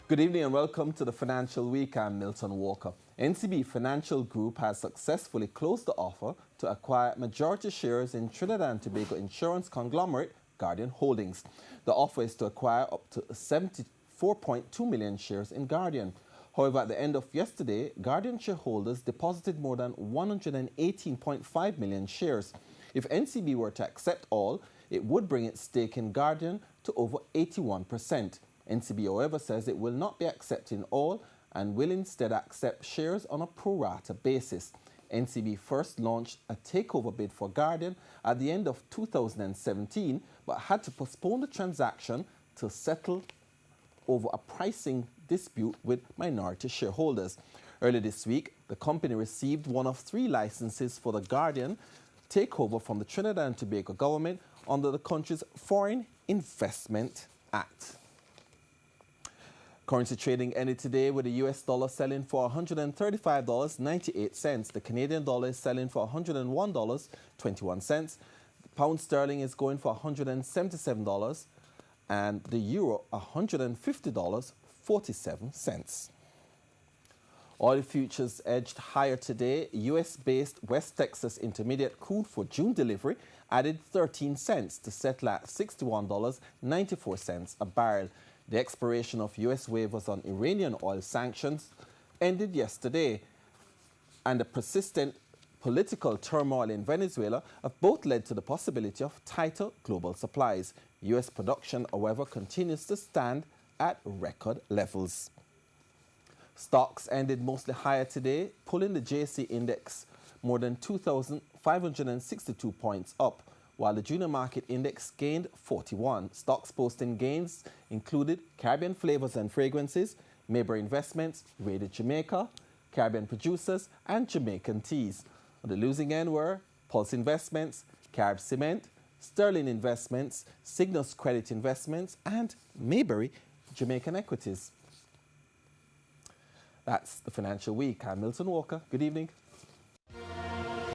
Good evening and welcome to the Financial Week. I'm Milton Walker. NCB Financial Group has successfully closed the offer to acquire majority shares in Trinidad and Tobago insurance conglomerate Guardian Holdings. The offer is to acquire up to 74.2 million shares in Guardian. However, at the end of yesterday, Guardian shareholders deposited more than 118.5 million shares. If NCB were to accept all, it would bring its stake in Guardian to over 81%. NCB, however, says it will not be accepting all and will instead accept shares on a pro rata basis. NCB first launched a takeover bid for Guardian at the end of 2017, but had to postpone the transaction to settle over a pricing dispute with minority shareholders. Earlier this week, the company received one of 3 licenses for the Guardian takeover from the Trinidad and Tobago government under the country's Foreign Investment Act. Currency trading ended today with the US dollar selling for $135.98. The Canadian dollar is selling for $101.21. The pound sterling is going for $177 and the euro $150.47. Oil futures edged higher today. US-based West Texas Intermediate crude for June delivery added 13 cents to settle at $61.94 a barrel. The expiration of U.S. waivers on Iranian oil sanctions ended yesterday, and the persistent political turmoil in Venezuela have both led to the possibility of tighter global supplies. U.S. production, however, continues to stand at record levels. Stocks ended mostly higher today, pulling the JC index more than 2,562 points up, while the junior market index gained 41. Stocks posting gains included Caribbean Flavors and Fragrances, Mayberry Investments, Rated Jamaica, Caribbean Producers, and Jamaican Teas. On the losing end were Pulse Investments, Carib Cement, Sterling Investments, Cygnus Credit Investments, and Mayberry Jamaican Equities. That's the Financial Week. I'm Milton Walker. Good evening.